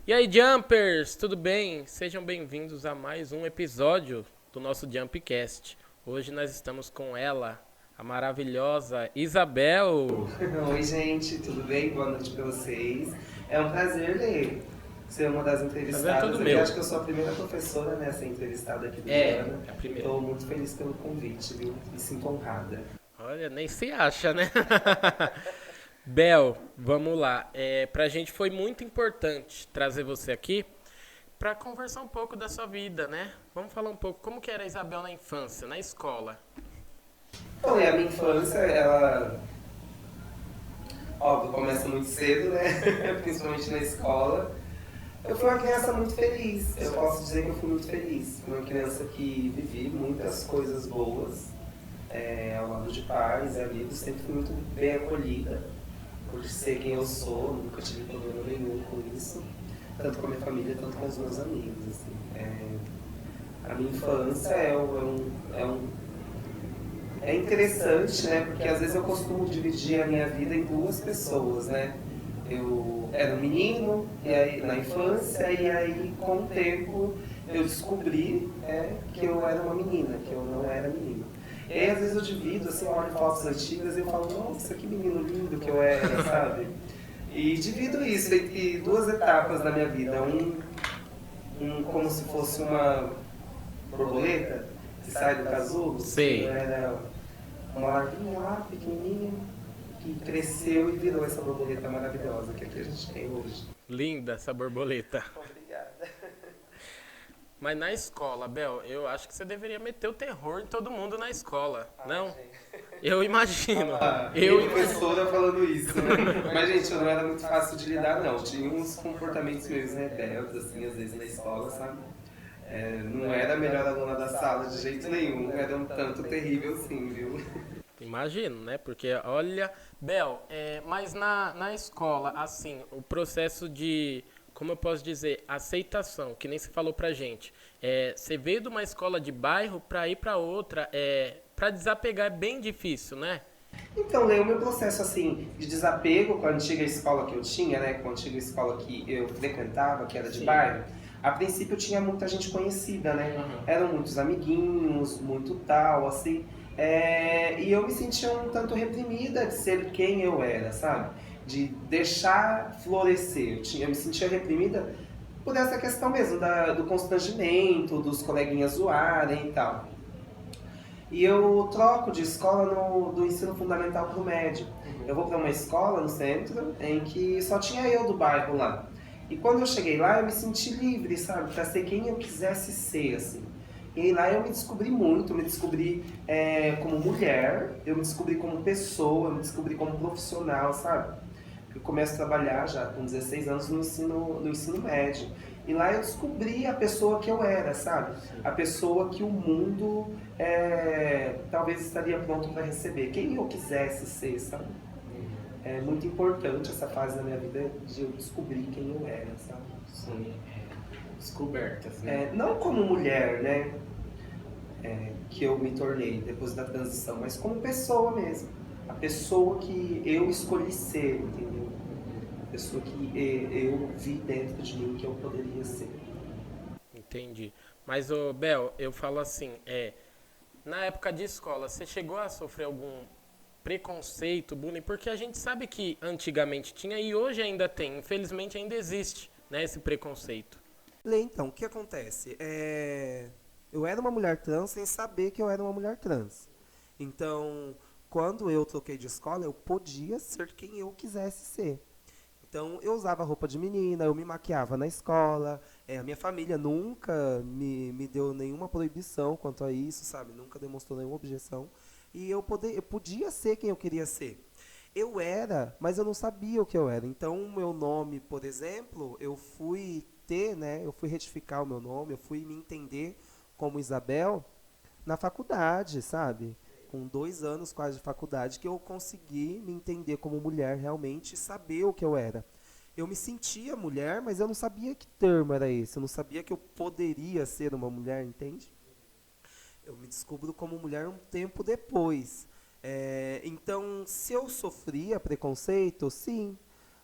E aí, Jumpers, tudo bem? Sejam bem-vindos a mais um episódio do nosso Jumpcast. Hoje nós estamos com ela, a maravilhosa Isabel. Oi, gente, tudo bem? Boa noite para vocês. É um prazer ser uma das Prazer é todo entrevistadas aqui. meu. Acho que eu sou a primeira professora, né, a ser entrevistada aqui do É, Diana. é a primeira. Estou muito feliz pelo convite, viu? Me sinto honrada. Olha, nem se acha, né? Bel, vamos lá. Pra gente foi muito importante trazer você aqui pra conversar um pouco da sua vida, né? Vamos falar um pouco como que era a Isabel na infância, na escola. Bom, e a minha infância, ela, óbvio, começa muito cedo, né? Principalmente na escola. Eu fui uma criança muito feliz. Eu posso dizer que eu fui muito feliz. Fui uma criança que vivi muitas coisas boas, ao lado de pais e amigos. Sempre fui muito bem acolhida, por ser quem eu sou. Nunca tive problema nenhum com isso. Tanto com a minha família, tanto com os meus amigos. Assim. A minha infância é interessante, né? Porque às vezes eu costumo dividir a minha vida em duas pessoas, né? Eu era um menino e aí, na infância, e aí com o tempo eu descobri que eu era uma menina, que eu não era menino. E aí às vezes eu divido, assim, eu olho fotos antigas e eu falo, nossa, que menino lindo que eu era, sabe? E divido isso entre duas etapas na minha vida. Um como se fosse uma borboleta que sai do casulo, que eu Sei. era uma larvinha lá, pequenininha, que cresceu e virou essa borboleta maravilhosa que aqui a gente tem hoje. Linda essa borboleta. Obrigada. Mas na escola, Bel, eu acho que você deveria meter o terror em todo mundo na escola, Ai, não? gente. Eu imagino. Minha Eu imagino. professora falando isso, né? Mas, gente, eu não era muito fácil de lidar, não. Tinha uns comportamentos meio rebeldes, assim, às vezes na escola, sabe? Não era a melhor aluna da sala de jeito nenhum. Era um tanto terrível, sim, viu? Imagino, né? Porque, olha, Bel, mas na escola, assim, o processo de, como eu posso dizer, aceitação, que nem se falou pra gente. Você veio de uma escola de bairro pra ir pra outra, pra desapegar é bem difícil, né? Então, Lê, o meu processo assim de desapego com a antiga escola que eu tinha, né, com a antiga escola que eu frequentava, que era de Sim. bairro, a princípio tinha muita gente conhecida, né? Aham. Eram muitos amiguinhos, muito tal, assim. E eu me sentia um tanto reprimida de ser quem eu era, sabe? De deixar florescer. Eu me sentia reprimida por essa questão mesmo do constrangimento, dos coleguinhas zoarem e tal. E eu troco de escola do ensino fundamental para o médio. Eu vou para uma escola no centro em que só tinha eu do bairro lá. E quando eu cheguei lá, eu me senti livre, sabe? Para ser quem eu quisesse ser, assim. E aí lá eu me descobri muito, me descobri como mulher, eu me descobri como pessoa, eu me descobri como profissional, sabe? Eu começo a trabalhar já com 16 anos no ensino médio. E lá eu descobri a pessoa que eu era, sabe? Sim. A pessoa que o mundo talvez estaria pronto para receber. Quem eu quisesse ser, sabe? É muito importante essa fase da minha vida de eu descobrir quem eu era, sabe? Sim. Descobertas, né? Não como mulher, né? Que eu me tornei depois da transição, mas como pessoa mesmo. A pessoa que eu escolhi ser, entendeu? A pessoa que eu vi dentro de mim que eu poderia ser. Entendi. Mas, ô, Bel, eu falo assim, na época de escola, você chegou a sofrer algum preconceito, bullying? Porque a gente sabe que antigamente tinha e hoje ainda tem. Infelizmente ainda existe, né, esse preconceito. Lê, então, o que acontece? Eu era uma mulher trans sem saber que eu era uma mulher trans. Então, quando eu troquei de escola, eu podia ser quem eu quisesse ser. Então, eu usava roupa de menina, eu me maquiava na escola. A minha família nunca me deu nenhuma proibição quanto a isso, sabe? Nunca demonstrou nenhuma objeção. E eu podia ser quem eu queria ser. Eu era, mas eu não sabia o que eu era. Então, o meu nome, por exemplo, eu fui ter, né? Eu fui retificar o meu nome, eu fui me entender como Isabel na faculdade, sabe? Com 2 anos quase de faculdade que eu consegui me entender como mulher realmente e saber o que eu era. Eu me sentia mulher, mas eu não sabia que termo era esse. Eu não sabia que eu poderia ser uma mulher, entende? Eu me descubro como mulher um tempo depois. Então, se eu sofria preconceito, sim.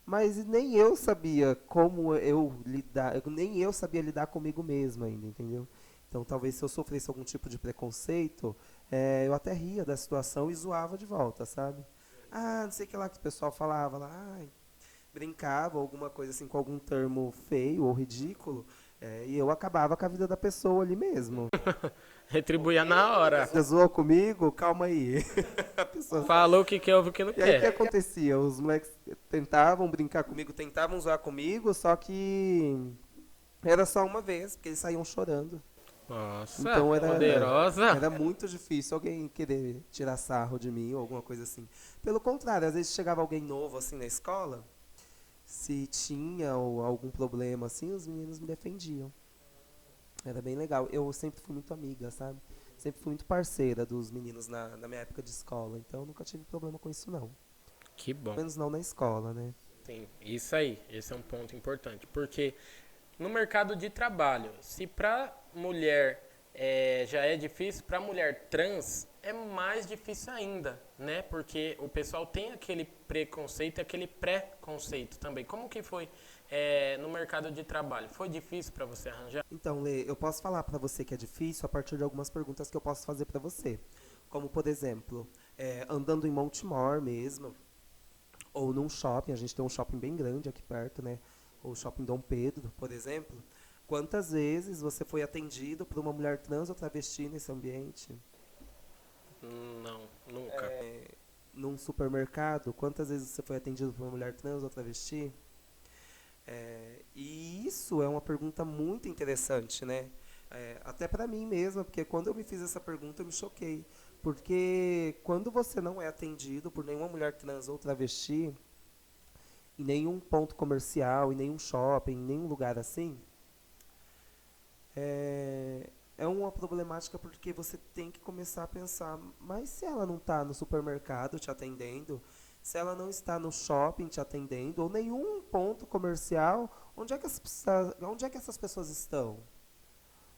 Mas nem eu sabia como eu lidar, nem eu sabia lidar comigo mesmo ainda, entendeu? Então talvez se eu sofresse algum tipo de preconceito, eu até ria da situação e zoava de volta, sabe? Ah, não sei o que lá que o pessoal falava lá, ai, brincava, alguma coisa assim com algum termo feio ou ridículo, e eu acabava com a vida da pessoa ali mesmo. Retribuía na hora. Você zoou comigo? Calma aí. A pessoa Falou o que quer, ouve o que não E aí o que quer. acontecia? Os moleques tentavam brincar comigo, tentavam zoar comigo, só que era só uma vez, porque eles saíam chorando. Nossa, Então poderosa. era muito difícil alguém querer tirar sarro de mim ou alguma coisa assim. Pelo contrário, às vezes chegava alguém novo assim na escola, se tinha ou algum problema assim, os meninos me defendiam. Era bem legal. Eu sempre fui muito amiga, sabe? Sempre fui muito parceira dos meninos na minha época de escola, então eu nunca tive problema com isso não. Que Pelo bom. menos não na escola, né? Sim, isso aí. Esse é um ponto importante. Porque no mercado de trabalho, se para mulher já é difícil, para mulher trans é mais difícil ainda, né? Porque o pessoal tem aquele preconceito e aquele pré-conceito também. Como que foi no mercado de trabalho? Foi difícil para você arranjar? Então, Lê, eu posso falar pra você que é difícil a partir de algumas perguntas que eu posso fazer pra você. Como, por exemplo, andando em Montemor mesmo, ou num shopping, a gente tem um shopping bem grande aqui perto, né? Ou o shopping Dom Pedro, por exemplo. Quantas vezes você foi atendido por uma mulher trans ou travesti nesse ambiente? Não, nunca. Num supermercado, quantas vezes você foi atendido por uma mulher trans ou travesti? E isso é uma pergunta muito interessante, né? Até para mim mesma, porque quando eu me fiz essa pergunta eu me choquei. Porque quando você não é atendido por nenhuma mulher trans ou travesti, em nenhum ponto comercial, em nenhum shopping, em nenhum lugar assim, é uma problemática porque você tem que começar a pensar, mas se ela não está no supermercado te atendendo, se ela não está no shopping te atendendo, ou nenhum ponto comercial, onde é que essas pessoas estão?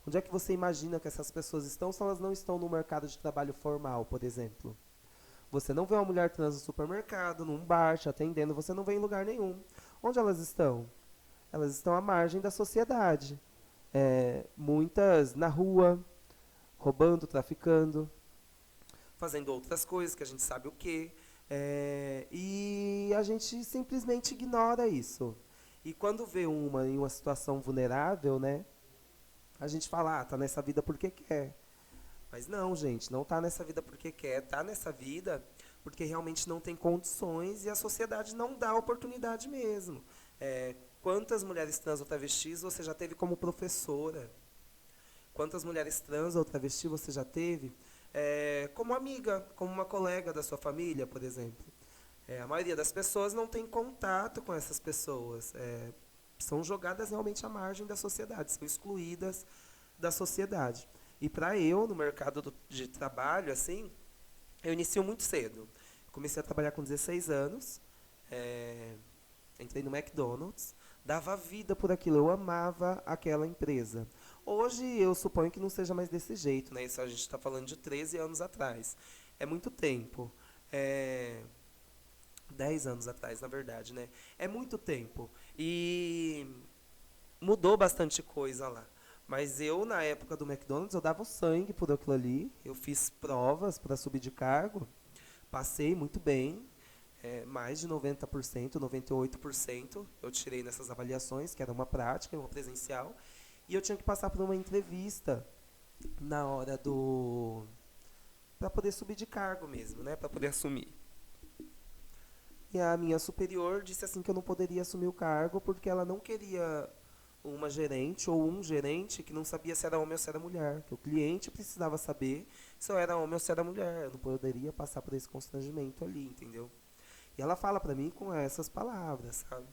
Onde é que você imagina que essas pessoas estão se elas não estão no mercado de trabalho formal, por exemplo? Você não vê uma mulher trans no supermercado, num bar te atendendo, você não vê em lugar nenhum. Onde elas estão? Elas estão à margem da sociedade. Muitas na rua, roubando, traficando, fazendo outras coisas que a gente sabe o que. E a gente simplesmente ignora isso. E quando vê uma em uma situação vulnerável, né, a gente fala, tá nessa vida porque quer. Mas não, gente, não tá nessa vida porque quer, tá nessa vida porque realmente não tem condições e a sociedade não dá oportunidade mesmo. Quantas mulheres trans ou travestis você já teve como professora? Quantas mulheres trans ou travesti você já teve como amiga, como uma colega da sua família, por exemplo? A maioria das pessoas não tem contato com essas pessoas. São jogadas realmente à margem da sociedade, são excluídas da sociedade. E para eu, no mercado de trabalho, assim, eu inicio muito cedo. Comecei a trabalhar com 16 anos, entrei no McDonald's, dava vida por aquilo, eu amava aquela empresa. Hoje eu suponho que não seja mais desse jeito, né? Isso a gente está falando de 13 anos atrás. É muito tempo. 10 anos atrás, na verdade, né? É muito tempo. E mudou bastante coisa lá. Mas eu, na época do McDonald's, eu dava o sangue por aquilo ali. Eu fiz provas para subir de cargo. Passei muito bem. Mais de 90%, 98% eu tirei nessas avaliações, que era uma prática, uma presencial. E eu tinha que passar por uma entrevista na hora do... para poder subir de cargo mesmo, né? Para poder assumir. E a minha superior disse assim que eu não poderia assumir o cargo porque ela não queria uma gerente ou um gerente que não sabia se era homem ou se era mulher. Que o cliente precisava saber se eu era homem ou se era mulher. Eu não poderia passar por esse constrangimento ali, entendeu? E ela fala pra mim com essas palavras, sabe?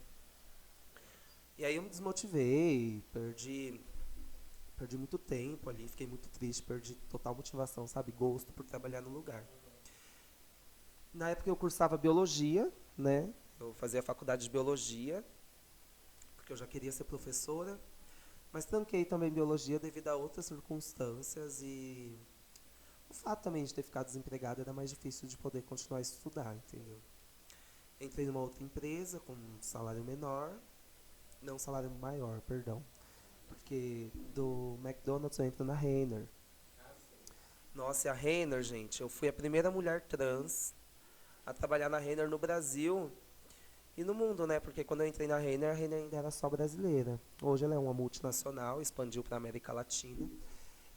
E aí eu me desmotivei, perdi muito tempo ali, fiquei muito triste, perdi total motivação, sabe? Gosto por trabalhar no lugar. Na época eu cursava biologia, né? Eu fazia faculdade de biologia, porque eu já queria ser professora, mas tranquei também biologia devido a outras circunstâncias e o fato também de ter ficado desempregada era mais difícil de poder continuar a estudar, entendeu? Entrei numa outra empresa com um salário menor, não salário maior, perdão. Porque do McDonald's eu entro na Renner. Nossa, e a Renner, gente, eu fui a primeira mulher trans a trabalhar na Renner no Brasil e no mundo, né? Porque quando eu entrei na Renner, a Renner ainda era só brasileira. Hoje ela é uma multinacional, expandiu para a América Latina.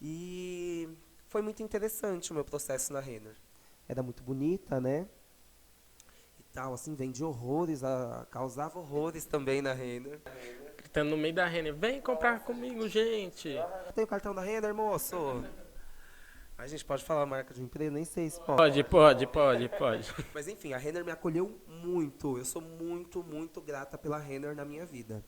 E foi muito interessante o meu processo na Renner. Era muito bonita, né? E tal, assim, vendia horrores, causava horrores também na Renner. Gritando no meio da Renner, vem comprar comigo, gente. Tem o cartão da Renner, moço? A gente pode falar a marca de empresa? Nem sei se Pode. Mas enfim, a Renner me acolheu muito. Eu sou muito, muito grata pela Renner na minha vida.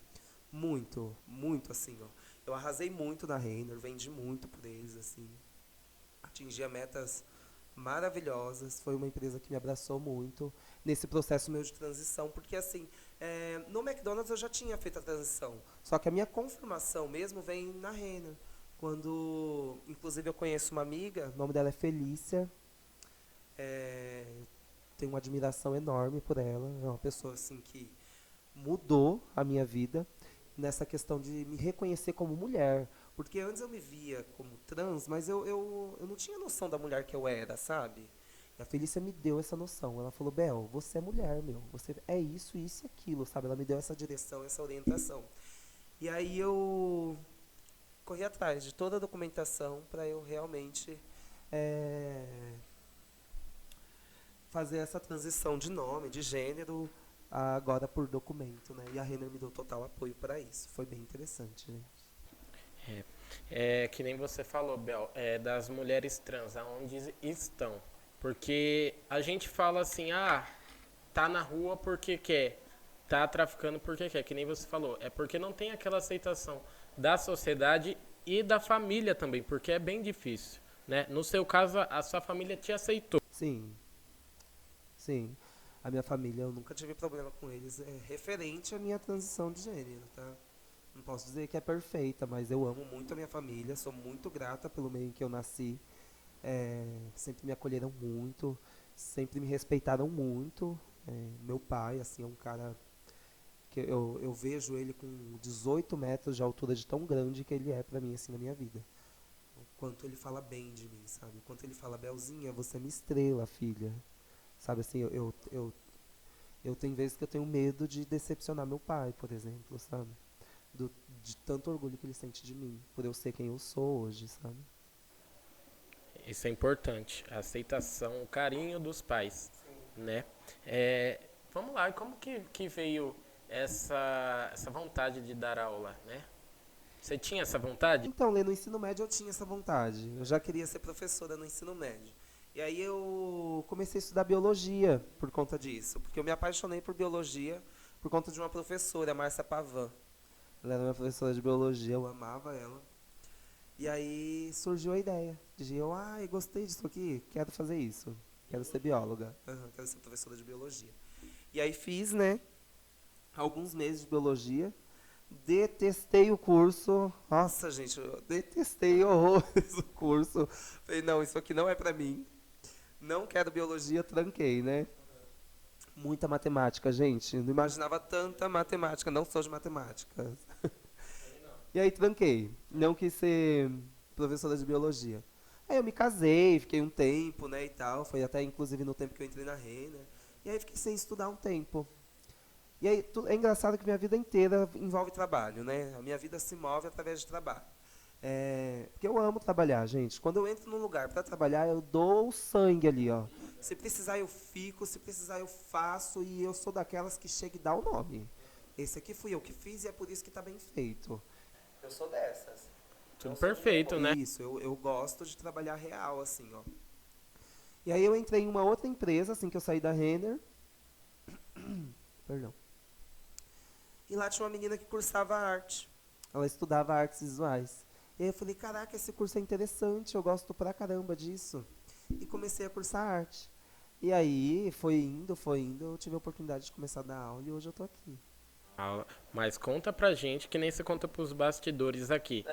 Muito, muito assim, ó. Eu arrasei muito na Renner, vendi muito por eles, assim. Atingia metas maravilhosas. Foi uma empresa que me abraçou muito nesse processo meu de transição. Porque assim, no McDonald's eu já tinha feito a transição. Só que a minha confirmação mesmo vem na Renner. Quando, inclusive, eu conheço uma amiga, o nome dela é Felícia. Tenho uma admiração enorme por ela. É uma pessoa assim que mudou a minha vida nessa questão de me reconhecer como mulher. Porque antes eu me via como trans, mas eu não tinha noção da mulher que eu era, sabe? E a Felícia me deu essa noção. Ela falou, Bel, você é mulher, meu. Você é isso, isso e aquilo, sabe? Ela me deu essa direção, essa orientação. E aí eu corri atrás de toda a documentação para eu realmente fazer essa transição de nome, de gênero, agora por documento, né? E a Renner me deu total apoio para isso. Foi bem interessante, gente. Que nem você falou, Bel, das mulheres trans, aonde estão. Porque a gente fala assim, tá na rua porque quer, tá traficando porque quer, que nem você falou. É porque não tem aquela aceitação da sociedade e da família também, porque é bem difícil, né? No seu caso, a sua família te aceitou. Sim. A minha família, eu nunca tive problema com eles. É referente à minha transição de gênero, tá? Não posso dizer que é perfeita, mas eu amo muito a minha família, sou muito grata pelo meio em que eu nasci. Sempre me acolheram muito, sempre me respeitaram muito. Meu pai, assim, é um cara que eu vejo ele com 18 metros de altura, de tão grande que ele é pra mim, assim, na minha vida. O quanto ele fala bem de mim, sabe? O quanto ele fala, Belzinha, você é minha estrela, filha. Sabe, assim, eu tenho vezes que eu tenho medo de decepcionar meu pai, por exemplo, sabe? De tanto orgulho que ele sente de mim, por eu ser quem eu sou hoje, sabe? Isso é importante, a aceitação, o carinho dos pais, né? Vamos lá, como que veio essa vontade de dar aula, né? Você tinha essa vontade? Então, no ensino médio eu tinha essa vontade. Eu já queria ser professora no ensino médio. E aí eu comecei a estudar biologia por conta disso, porque eu me apaixonei por biologia por conta de uma professora, a Márcia Pavan. Ela era minha professora de biologia, eu amava ela. E aí surgiu a ideia de eu gostei disso aqui, quero fazer isso, quero ser bióloga, quero ser professora de biologia. E aí fiz, né, alguns meses de biologia, detestei o curso, nossa gente, eu detestei horrores o curso, falei, não, isso aqui não é pra mim, não quero biologia, tranquei, né. Muita matemática, gente, não imaginava tanta matemática, não sou de matemática. E aí tranquei, não quis ser professora de biologia. Aí eu me casei, fiquei um tempo, né, e tal, foi até inclusive no tempo que eu entrei na Renner. E aí fiquei sem estudar um tempo. E aí é engraçado que minha vida inteira envolve trabalho, né? A minha vida se move através de trabalho. Porque eu amo trabalhar, gente. Quando eu entro num lugar para trabalhar, eu dou o sangue ali, ó. Se precisar eu fico, se precisar eu faço, e eu sou daquelas que chega e dá o nome. Esse aqui fui eu que fiz e é por isso que tá bem feito. Eu sou dessas. Tudo perfeito, né? Isso, eu gosto de trabalhar real, assim, ó. E aí eu entrei em uma outra empresa, assim que eu saí da Renner. Perdão. E lá tinha uma menina que cursava arte. Ela estudava artes visuais. E aí eu falei, caraca, esse curso é interessante, eu gosto pra caramba disso. E comecei a cursar arte. E aí foi indo, eu tive a oportunidade de começar a dar aula e hoje eu tô aqui. Mas conta pra gente, que nem você conta pros bastidores aqui.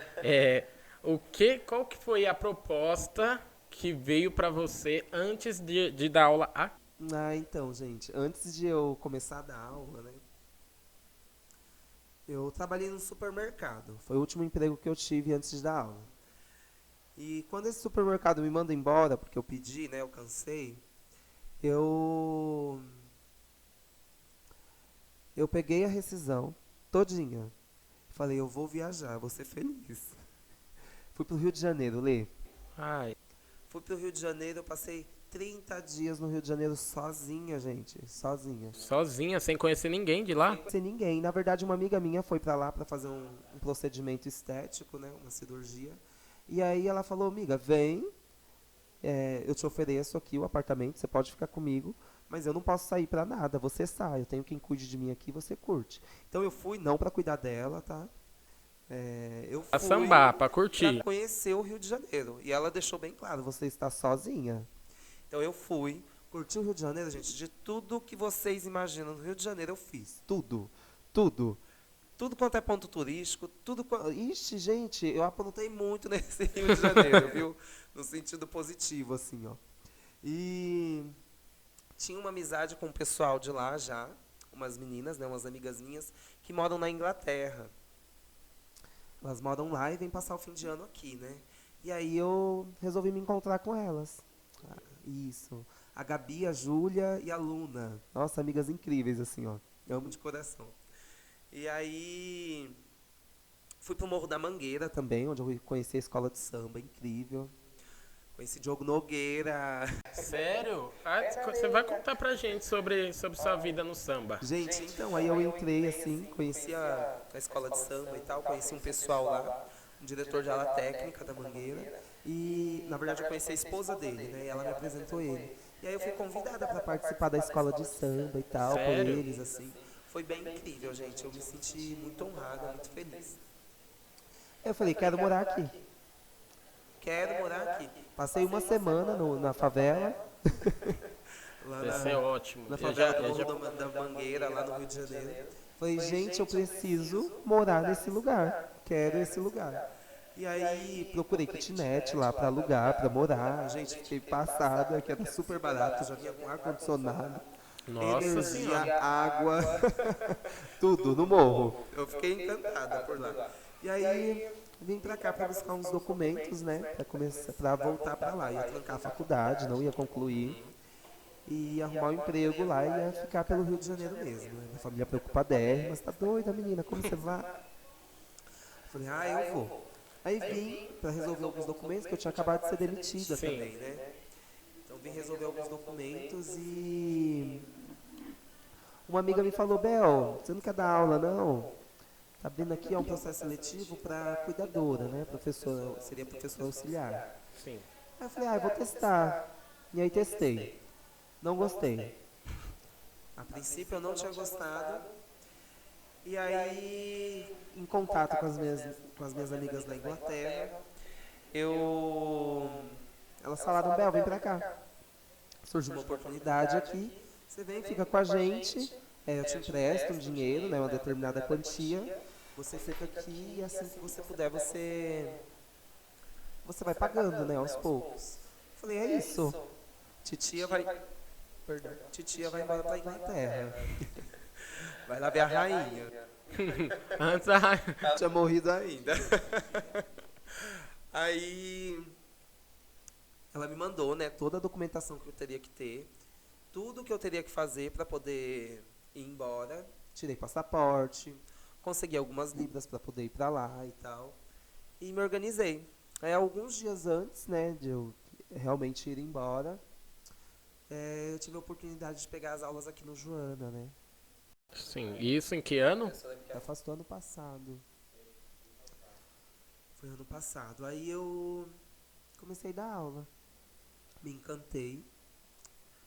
Qual que foi a proposta que veio pra você antes de dar aula aqui? Ah, então, gente, antes de eu começar a dar aula, né? Eu trabalhei num supermercado. Foi o último emprego que eu tive antes de dar aula. E quando esse supermercado me manda embora, porque eu pedi, né? Eu cansei, eu eu peguei a rescisão todinha. Falei, eu vou viajar, vou ser feliz. Fui pro Rio de Janeiro, Lê. Ai, Fui pro Rio de Janeiro, eu passei 30 dias no Rio de Janeiro sozinha, gente. Sozinha. sozinha, sem conhecer ninguém de lá? Sem ninguém. Na verdade, uma amiga minha foi pra lá pra fazer um procedimento estético, né? Uma cirurgia. E aí ela falou, amiga, vem, eu te ofereço aqui o apartamento, você pode ficar comigo, mas eu não posso sair pra nada, você sai, eu tenho quem cuide de mim aqui, você curte. Então eu fui não pra cuidar dela, tá? Eu Pra fui sambar, pra pra curtir. conhecer o Rio de Janeiro. E ela deixou bem claro, você está sozinha. Então eu fui, curti o Rio de Janeiro, gente, de tudo que vocês imaginam no Rio de Janeiro eu fiz. Tudo, tudo. Tudo quanto é ponto turístico, tudo. Ixi, gente, eu aprontei muito nesse Rio de Janeiro, viu? No sentido positivo, assim, ó. E tinha uma amizade com o pessoal de lá já, umas meninas, né, umas amigas minhas, que moram na Inglaterra. Elas moram lá e vêm passar o fim de ano aqui, né? E aí eu resolvi me encontrar com elas. Ah, isso. A Gabi, a Júlia e a Luna. Nossa, amigas incríveis, assim, ó. Eu amo de coração. E aí fui pro Morro da Mangueira também, onde eu conheci a escola de samba, incrível. Conheci Diogo Nogueira. Sério? Ah, você vai contar pra gente sobre sua vida no samba. Gente, então, aí eu entrei assim, conheci a escola de samba e tal, conheci um pessoal lá, um diretor de ala técnica da Mangueira. E, na verdade, eu conheci a esposa dele, né? E ela me apresentou ele. E aí eu fui convidada para participar da escola de samba e tal, por Sério? eles, assim. Foi bem incrível, gente. Eu me senti muito honrada, muito feliz. Eu falei, quero morar aqui. Quero morar aqui. Passei uma semana na favela. Lá Deve ser ótimo. na Eu favela já, do eu já, Morro da Mangueira, lá no Rio de Janeiro. Falei, gente, eu preciso morar nesse lugar. Quero esse lugar. E aí procurei kitnet lá pra alugar, pra morar. Gente, fiquei passada, que era super barato, já vinha com ar-condicionado, Nossa energia, senhora. água, tudo no morro. Eu fiquei encantada por lá. E aí vim pra cá pra buscar uns documentos, né, pra começar, para voltar pra lá. Ia trancar a faculdade, não ia concluir. E ia arrumar um emprego lá e ia ficar pelo Rio de Janeiro mesmo. Né? Minha família preocupadérrima, mas tá doida, menina, como você vai? Falei, eu vou. Aí vim pra resolver alguns documentos, que eu tinha acabado de ser demitida Sim. também, né? Então vim resolver alguns documentos e uma amiga me falou, Bel, você não quer dar aula não? Tá abrindo aqui um processo seletivo para cuidadora, né? Professora, seria professora auxiliar. Sim. Aí eu falei, eu vou testar. E aí testei. Não gostei. A princípio eu não tinha gostado. E aí, em contato com as minhas amigas da Inglaterra, elas falaram, Bel, vem pra cá. Surgiu uma oportunidade aqui, você vem, fica com a gente, eu te empresto um dinheiro, né, uma determinada quantia, você fica aqui e assim que você puder, você vai pagando, né, aos poucos. Falei, é isso. Titia Titia vai embora pra Inglaterra. Vai lá ver a rainha. Antes a... Tinha morrido ainda. Aí ela me mandou, né, toda a documentação que eu teria que ter, tudo que eu teria que fazer para poder ir embora. Tirei passaporte, consegui algumas libras para poder ir para lá e tal. E me organizei. Aí alguns dias antes, né, de eu realmente ir embora, eu tive a oportunidade de pegar as aulas aqui no Joana, né? Sim. E isso em que ano? Já faz do ano passado. Foi ano passado. Aí eu comecei a dar aula. Me encantei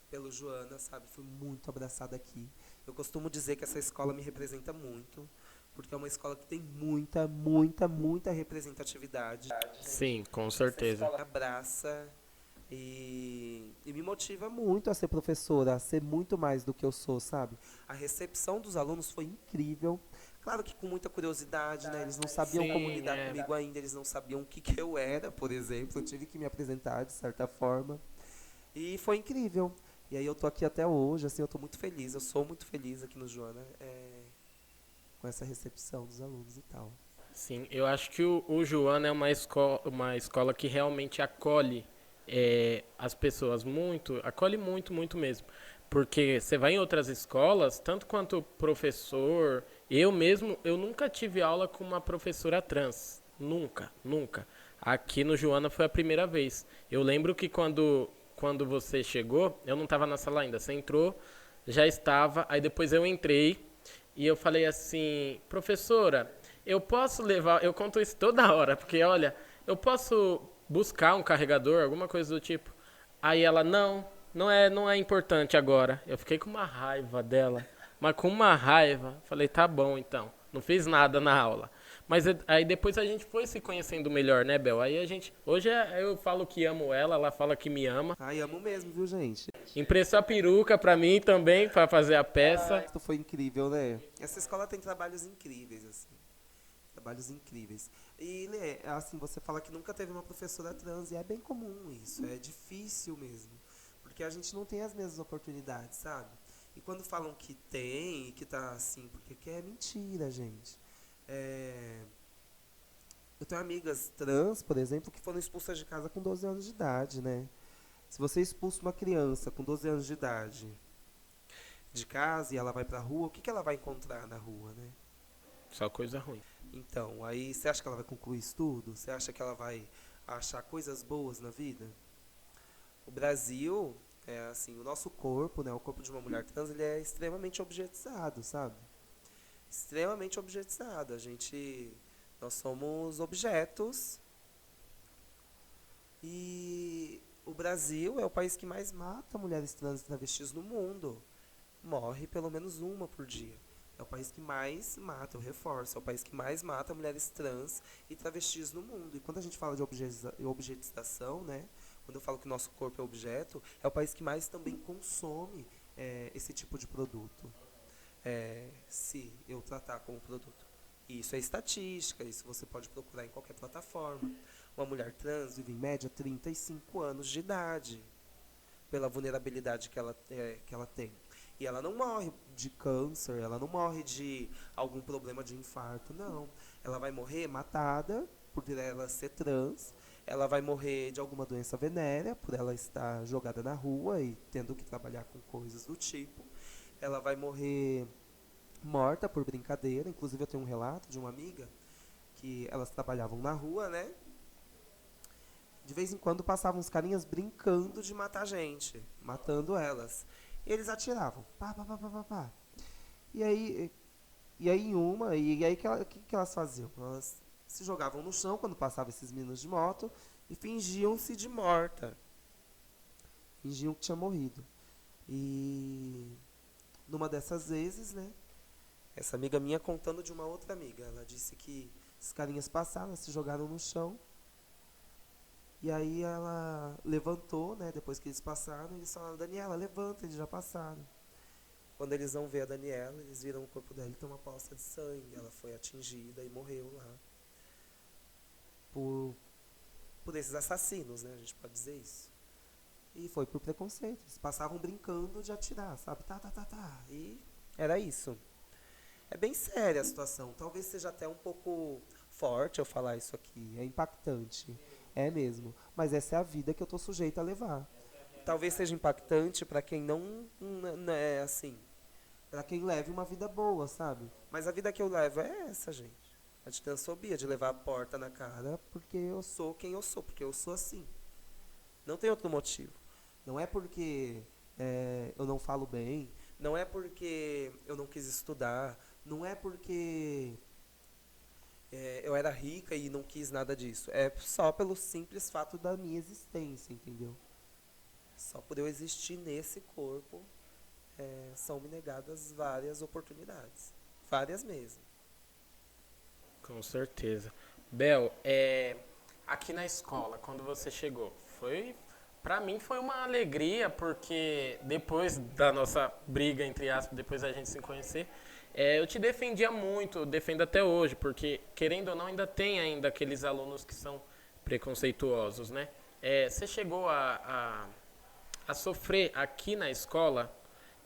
pelo Joana, sabe? Fui muito abraçada aqui. Eu costumo dizer que essa escola me representa muito, porque é uma escola que tem muita, muita, muita representatividade. Sim, com certeza. Abraça e me motiva muito a ser professora, a ser muito mais do que eu sou, sabe? A recepção dos alunos foi incrível. Claro que com muita curiosidade, né? Eles não sabiam Sim, como lidar é. comigo ainda, eles não sabiam o que eu era, por exemplo. Eu tive que me apresentar de certa forma. E foi incrível. E aí eu tô aqui até hoje, assim, eu tô muito feliz, eu sou muito feliz aqui no Joana, com essa recepção dos alunos e tal. Sim, eu acho que o Joana é uma escola que realmente acolhe as pessoas muito, acolhe muito, muito mesmo. Porque você vai em outras escolas, tanto quanto professor, eu mesmo, eu nunca tive aula com uma professora trans. Nunca, nunca. Aqui no Joana foi a primeira vez. Eu lembro que quando você chegou, eu não estava na sala ainda. Você entrou, já estava, aí depois eu entrei e eu falei assim, professora, eu posso levar, eu conto isso toda hora, porque olha, eu posso buscar um carregador, alguma coisa do tipo. Aí ela, não é importante agora. Eu fiquei com uma raiva dela, mas com uma raiva. Falei, tá bom então. Não fiz nada na aula. Mas aí depois a gente foi se conhecendo melhor, né, Bel? Aí a gente, hoje eu falo que amo ela, ela fala que me ama. Ai, amo mesmo, viu, gente? Emprestou a peruca pra mim também, pra fazer a peça. Isso foi incrível, né? Essa escola tem trabalhos incríveis, assim. Trabalhos incríveis. E, Lê, assim, você fala que nunca teve uma professora trans, e é bem comum isso, é difícil mesmo. Porque a gente não tem as mesmas oportunidades, sabe? E quando falam que tem, que tá assim, porque que é mentira, gente. É, eu tenho amigas trans, por exemplo, que foram expulsas de casa com 12 anos de idade, né? Se você expulsa uma criança com 12 anos de idade de casa e ela vai pra rua, o que ela vai encontrar na rua, né? Só coisa ruim. Então, aí você acha que ela vai concluir estudo? Você acha que ela vai achar coisas boas na vida? O Brasil, é assim, o nosso corpo, né, o corpo de uma mulher trans, ele é extremamente objetizado, sabe? Extremamente objetizado. Nós somos objetos e o Brasil é o país que mais mata mulheres trans e travestis no mundo. Morre pelo menos uma por dia. É o país que mais mata, eu reforço, é o país que mais mata mulheres trans e travestis no mundo. E quando a gente fala de objetização, né? Quando eu falo que nosso corpo é objeto, é o país que mais também consome esse tipo de produto. Se eu tratar como produto. E isso é estatística, isso você pode procurar em qualquer plataforma. Uma mulher trans vive em média 35 anos de idade, pela vulnerabilidade que ela tem. E ela não morre de câncer, ela não morre de algum problema de infarto, não. Ela vai morrer matada por ela ser trans, ela vai morrer de alguma doença venérea por ela estar jogada na rua e tendo que trabalhar com coisas do tipo. Ela vai morrer morta por brincadeira. Inclusive eu tenho um relato de uma amiga que elas trabalhavam na rua, né? De vez em quando passavam uns carinhas brincando de matar gente, matando elas. E eles atiravam. Pá, pá, pá, pá, pá, pá. E aí, que elas faziam? Elas se jogavam no chão quando passavam esses meninos de moto e fingiam-se de morta. Fingiam que tinha morrido. E numa dessas vezes, né? Essa amiga minha contando de uma outra amiga. Ela disse que esses carinhas passaram, se jogaram no chão. E aí ela levantou, né? Depois que eles passaram, eles falaram, Daniela, levanta, eles já passaram. Quando eles vão ver a Daniela, eles viram o corpo dela e tem uma poça de sangue. Ela foi atingida e morreu lá. Por esses assassinos, né? A gente pode dizer isso. E foi por preconceito. Eles passavam brincando de atirar, sabe? Tá, tá, tá, tá. E era isso. É bem séria a situação. Talvez seja até um pouco forte eu falar isso aqui. É impactante. É mesmo. Mas essa é a vida que eu tô sujeito a levar. Talvez seja impactante para quem não é assim. Para quem leve uma vida boa, sabe? Mas a vida que eu levo é essa, gente. A de transfobia, de levar a porta na cara porque eu sou quem eu sou, porque eu sou assim. Não tem outro motivo. Não é porque eu não falo bem, não é porque eu não quis estudar, não é porque eu era rica e não quis nada disso. É só pelo simples fato da minha existência, entendeu? Só por eu existir nesse corpo, são-me negadas várias oportunidades. Várias mesmo. Com certeza. Bel, aqui na escola, quando você chegou, pra mim foi uma alegria, porque depois da nossa briga, entre aspas, depois da gente se conhecer, eu te defendia muito, defendo até hoje, porque, querendo ou não, ainda aqueles alunos que são preconceituosos, né? Você chegou a sofrer aqui na escola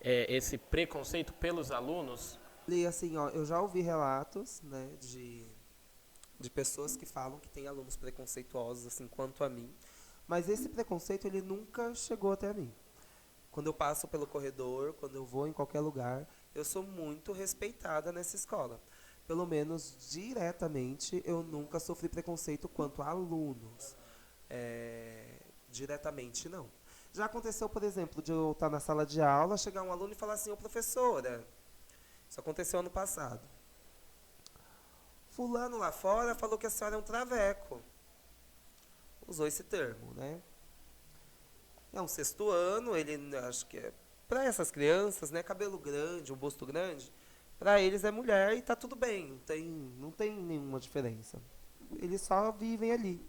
esse preconceito pelos alunos? E assim, ó, eu já ouvi relatos, né, de pessoas que falam que tem alunos preconceituosos, assim, quanto a mim. Mas esse preconceito, ele nunca chegou até mim. Quando eu passo pelo corredor, quando eu vou em qualquer lugar, eu sou muito respeitada nessa escola. Pelo menos diretamente, eu nunca sofri preconceito quanto a alunos. Diretamente, não. Já aconteceu, por exemplo, de eu estar na sala de aula, chegar um aluno e falar assim: ô professora, isso aconteceu ano passado. Fulano lá fora falou que a senhora é um traveco. Usou esse termo, né? É um sexto ano, ele acho que é para essas crianças, né, cabelo grande, um busto grande, para eles é mulher e tá tudo bem, não tem nenhuma diferença. Eles só vivem ali.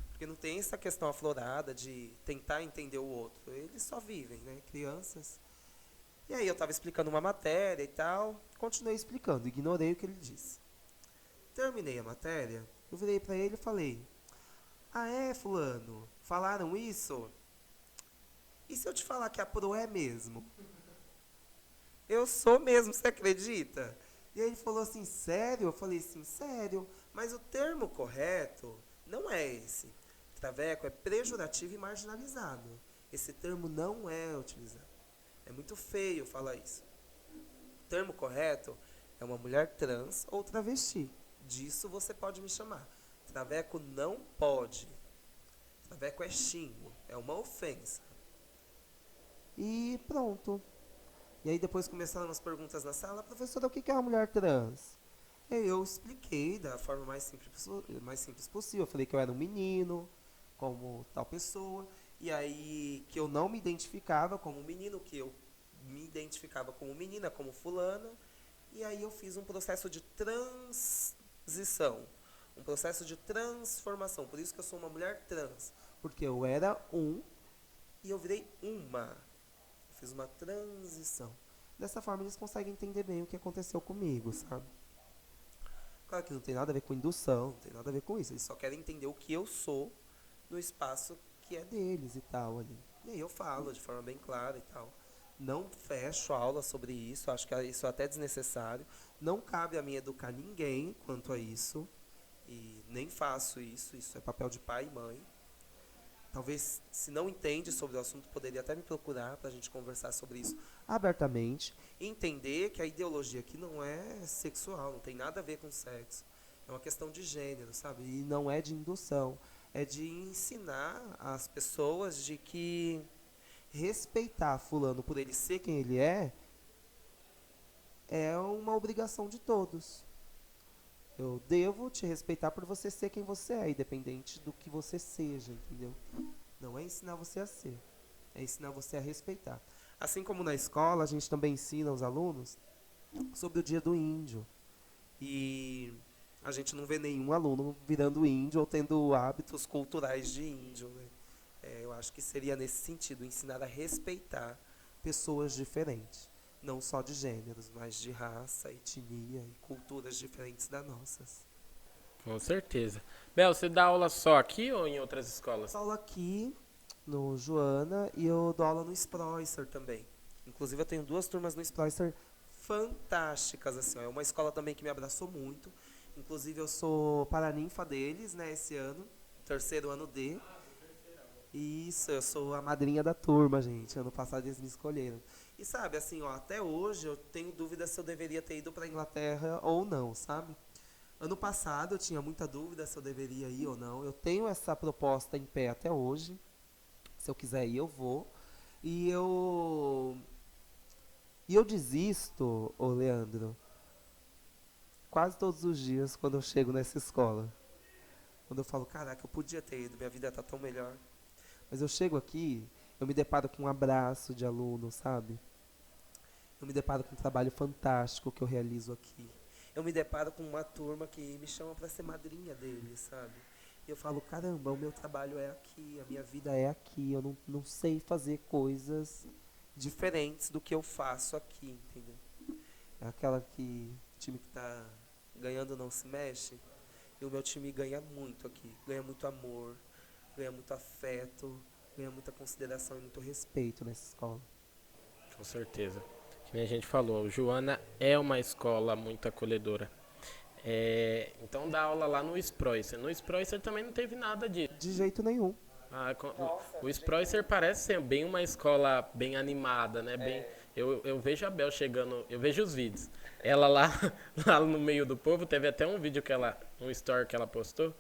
Porque não tem essa questão aflorada de tentar entender o outro. Eles só vivem, né, crianças. E aí eu estava explicando uma matéria e tal, continuei explicando, ignorei o que ele disse. Terminei a matéria, eu virei para ele e falei: ah, é, fulano, falaram isso? E se eu te falar que a pro é mesmo? Eu sou mesmo, você acredita? E aí ele falou assim: sério? Eu falei assim: sério, mas o termo correto não é esse. Traveco é pejorativo e marginalizado. Esse termo não é utilizado. É muito feio falar isso. O termo correto é uma mulher trans ou travesti. Disso você pode me chamar. Traveco não pode. Traveco é xingo, é uma ofensa. E pronto. E aí depois começaram as perguntas na sala: professora, o que é uma mulher trans? E aí eu expliquei da forma mais simples possível. Eu falei que eu era um menino, como tal pessoa. E aí que eu não me identificava como menino, que eu me identificava como menina, como fulana. E aí eu fiz um processo de transição, um processo de transformação. Por isso que eu sou uma mulher trans. Porque eu era um e eu virei uma. Fiz uma transição. Dessa forma eles conseguem entender bem o que aconteceu comigo, sabe? Claro que não tem nada a ver com indução, não tem nada a ver com isso. Eles só querem entender o que eu sou no espaço que é deles e tal ali. E aí eu falo de forma bem clara e tal. Não fecho a aula sobre isso, acho que isso é até desnecessário. Não cabe a mim educar ninguém quanto a isso. E nem faço isso, isso é papel de pai e mãe. Talvez, se não entende sobre o assunto, poderia até me procurar para a gente conversar sobre isso abertamente. E entender que a ideologia aqui não é sexual, não tem nada a ver com sexo. É uma questão de gênero, sabe? E não é de indução. É de ensinar as pessoas de que respeitar fulano por ele ser quem ele é uma obrigação de todos. Eu devo te respeitar por você ser quem você é, independente do que você seja, entendeu? Não é ensinar você a ser, é ensinar você a respeitar. Assim como na escola, a gente também ensina os alunos sobre o dia do índio. E a gente não vê nenhum aluno virando índio ou tendo hábitos culturais de índio, né? Eu acho que seria nesse sentido, ensinar a respeitar pessoas diferentes. Não só de gêneros, mas de raça, etnia e culturas diferentes das nossas. Com certeza. Bel, você dá aula só aqui ou em outras escolas? Eu dou aula aqui no Joana e eu dou aula no Sproisser também. Inclusive eu tenho 2 turmas no Sproisser fantásticas, assim, ó. É uma escola também que me abraçou muito. Inclusive eu sou paraninfa deles, né, esse ano, terceiro ano D. Isso, eu sou a madrinha da turma, gente. Ano passado eles me escolheram. E sabe, assim, ó, até hoje eu tenho dúvida se eu deveria ter ido para Inglaterra ou não, sabe? Ano passado eu tinha muita dúvida se eu deveria ir ou não. Eu tenho essa proposta em pé até hoje. Se eu quiser ir, eu vou. E eu desisto, ô Leandro, quase todos os dias quando eu chego nessa escola. Quando eu falo: caraca, eu podia ter ido, minha vida tá tão melhor. Mas eu chego aqui, eu me deparo com um abraço de aluno, sabe? Eu me deparo com um trabalho fantástico que eu realizo aqui. Eu me deparo com uma turma que me chama para ser madrinha deles, sabe? E eu falo: caramba, o meu trabalho é aqui, a minha vida é aqui. Eu não sei fazer coisas diferentes do que eu faço aqui, entendeu? É aquela que o time que tá ganhando não se mexe. E o meu time ganha muito aqui. Ganha muito amor, ganha muito afeto, ganha muita consideração e muito respeito nessa escola. Com certeza. Que nem a gente falou, Joana é uma escola muito acolhedora. Então dá aula lá no Sproisser. No Sproisser também não teve nada disso. De jeito nenhum. O Sproisser parece ser bem uma escola bem animada, né? Eu vejo a Bel chegando, eu vejo os vídeos. Ela lá, lá no meio do povo, teve até um vídeo um story que ela postou,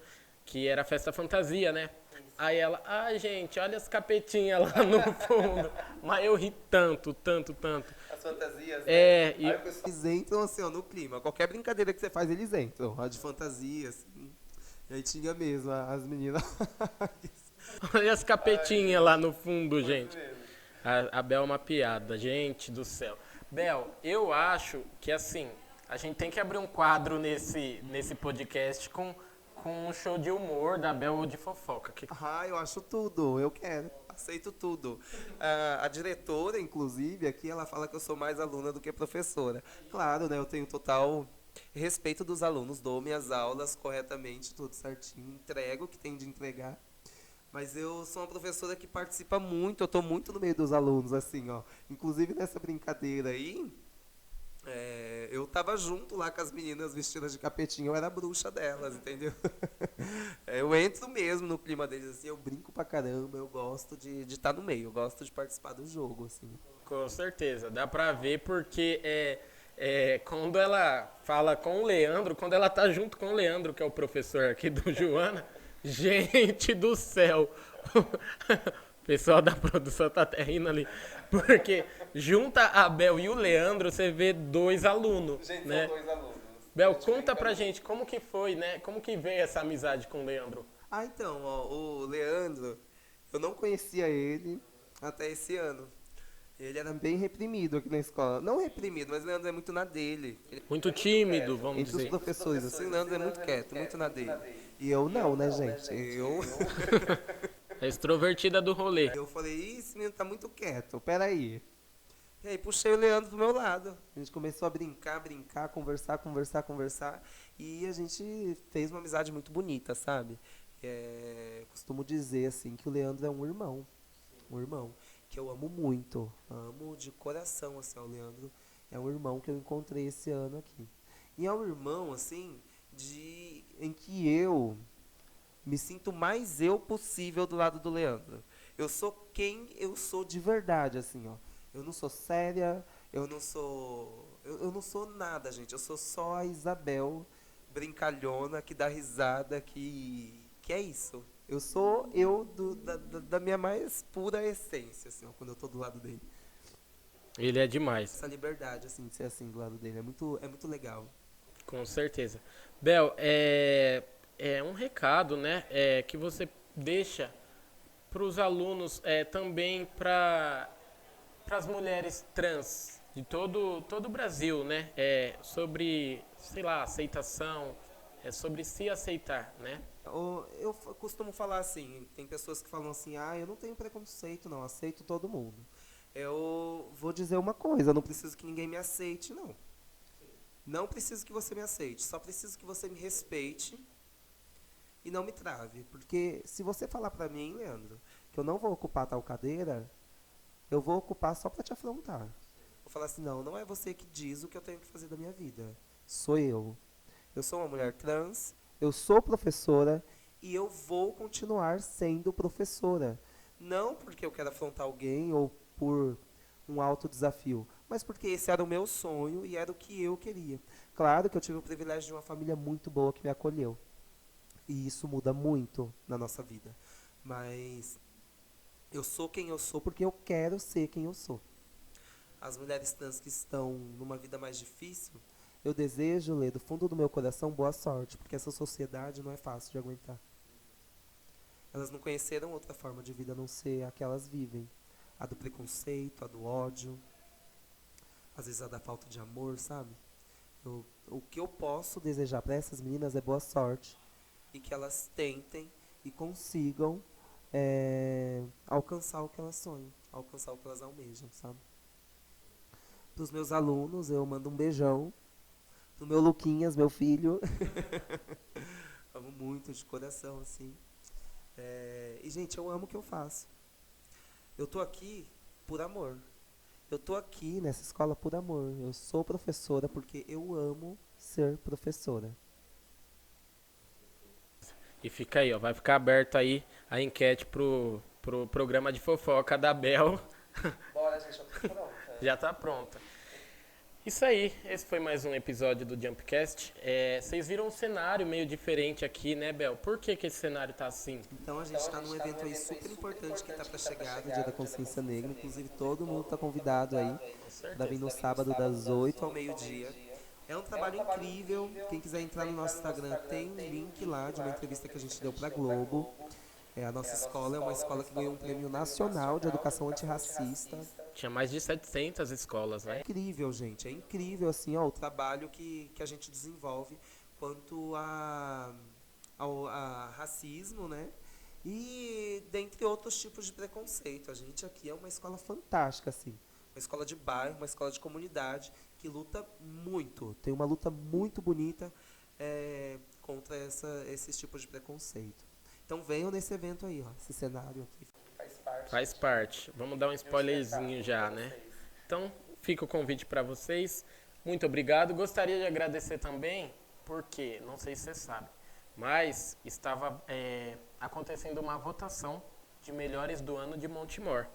que era festa fantasia, né? Aí ela, gente, olha as capetinhas lá no fundo. Mas eu ri tanto. As fantasias, né? Eles entram assim, ó, no clima. Qualquer brincadeira que você faz, eles entram. A de fantasia, assim. E aí tinha mesmo as meninas. Olha as capetinhas lá no fundo, gente. A Bel é uma piada, gente do céu. Bel, eu acho que assim, a gente tem que abrir um quadro nesse podcast com um show de humor da Bel ou de fofoca. Eu acho tudo, eu quero, aceito tudo. A diretora, inclusive, aqui, ela fala que eu sou mais aluna do que professora. Claro, né, eu tenho total respeito dos alunos, dou minhas aulas corretamente, tudo certinho, entrego o que tem de entregar. Mas eu sou uma professora que participa muito, eu tô muito no meio dos alunos, assim, ó. Inclusive nessa brincadeira aí, eu tava junto lá com as meninas vestidas de capetinha, eu era a bruxa delas, entendeu? Eu entro mesmo no clima deles, assim, eu brinco pra caramba, eu gosto de estar no meio, eu gosto de participar do jogo, assim. Com certeza, dá pra ver porque quando ela fala com o Leandro, quando ela tá junto com o Leandro, que é o professor aqui do Joana, gente do céu, o pessoal da produção tá até rindo ali, porque junta a Bel e o Leandro, você vê 2 alunos, Gente, né? são 2 alunos. Bel, conta pra gente como que foi, né? Como que veio essa amizade com o Leandro? Então, ó, o Leandro, eu não conhecia ele até esse ano. Ele era bem reprimido aqui na escola. Não reprimido, mas o Leandro é muito na dele. Muito tímido, vamos Entre os dizer. professores, assim, o Leandro é muito quieto, muito na dele. E eu não, né, gente? A extrovertida do rolê. Eu falei, esse menino tá muito quieto, peraí. E aí puxei o Leandro do meu lado. A gente começou a brincar, conversar. E a gente fez uma amizade muito bonita, sabe? Costumo dizer, assim, que o Leandro é um irmão. Um irmão que eu amo muito. Amo de coração, assim, o Leandro. É um irmão que eu encontrei esse ano aqui. E é um irmão, assim, em que eu me sinto mais eu possível do lado do Leandro. Eu sou quem eu sou de verdade, assim, ó. Eu não sou séria, eu não sou nada, gente. Eu sou só a Isabel brincalhona que dá risada, que é isso. Eu sou da minha mais pura essência, assim, ó, quando eu tô do lado dele. Ele é demais. Essa liberdade, assim, de ser assim do lado dele é muito legal. Com certeza. Bel, é um recado, né, que você deixa para os alunos, também para as mulheres trans de todo o Brasil, né, sobre, sei lá, aceitação, sobre se aceitar, né? Eu costumo falar assim, tem pessoas que falam assim, eu não tenho preconceito, não, aceito todo mundo. Eu vou dizer uma coisa, eu não preciso que ninguém me aceite, não. Não preciso que você me aceite, só preciso que você me respeite e não me trave. Porque se você falar pra mim, Leandro, que eu não vou ocupar tal cadeira, eu vou ocupar só pra te afrontar. Vou falar assim, não é você que diz o que eu tenho que fazer da minha vida. Sou eu. Eu sou uma mulher trans, eu sou professora e eu vou continuar sendo professora. Não porque eu quero afrontar alguém ou por um alto desafio, mas porque esse era o meu sonho e era o que eu queria. Claro que eu tive o privilégio de uma família muito boa que me acolheu. E isso muda muito na nossa vida. Mas eu sou quem eu sou porque eu quero ser quem eu sou. As mulheres trans que estão numa vida mais difícil, eu desejo, Lê, do fundo do meu coração, boa sorte, porque essa sociedade não é fácil de aguentar. Elas não conheceram outra forma de vida a não ser a que elas vivem. A do preconceito, a do ódio, às vezes a da falta de amor, sabe? O que eu posso desejar para essas meninas é boa sorte e que elas tentem e consigam alcançar o que elas sonham, alcançar o que elas almejam, sabe? Para os meus alunos, eu mando um beijão. Pro meu Luquinhas, meu filho. Amo muito, de coração, assim. E, gente, eu amo o que eu faço. Eu tô aqui por amor. Eu tô aqui nessa escola por amor. Eu sou professora porque eu amo ser professora. E fica aí, ó, vai ficar aberto aí a enquete pro programa de fofoca da Bel. Bora, gente, eu tô pronta. Já tá pronta. Isso aí, esse foi mais um episódio do Jumpcast. Vocês viram um cenário meio diferente aqui, né, Bel? Por que esse cenário tá assim? Então a gente tá num evento aí super importante que tá pra chegar, do Dia da Consciência Negra. Inclusive todo mundo tá convidado aí. Vai vir no sábado das 8 ao meio-dia. É um trabalho incrível. Quem quiser entrar no nosso Instagram tem um link lá de uma entrevista que a gente deu pra Globo. A nossa escola é uma escola que ganhou um prêmio nacional de educação antirracista. Tinha mais de 700 escolas, né? É incrível, gente. É incrível, assim, ó, o trabalho que a gente desenvolve quanto a racismo, né? E dentre outros tipos de preconceito. A gente aqui é uma escola fantástica, assim. Uma escola de bairro, uma escola de comunidade que luta muito. Tem uma luta muito bonita contra esses tipos de preconceito. Então venham nesse evento aí, ó. Esse cenário aqui. Faz parte. Vamos dar um spoilerzinho já, né? Então, fica o convite para vocês. Muito obrigado. Gostaria de agradecer também, porque, não sei se você sabe, mas estava acontecendo uma votação de melhores do ano de Montemor.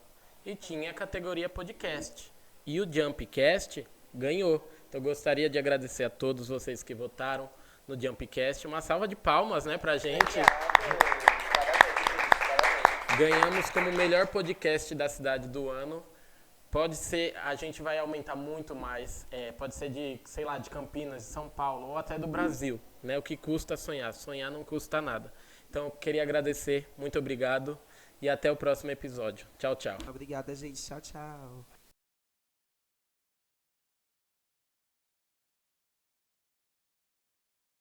E tinha a categoria podcast. E o Jumpcast ganhou. Então, gostaria de agradecer a todos vocês que votaram no Jumpcast. Uma salva de palmas, né, pra gente. Ganhamos como melhor podcast da cidade do ano. Pode ser, a gente vai aumentar muito mais. Pode ser de, sei lá, de Campinas, de São Paulo ou até do Brasil, né? O que custa sonhar? Sonhar não custa nada. Então, eu queria agradecer, muito obrigado e até o próximo episódio. Tchau, tchau. Obrigada, gente. Tchau, tchau.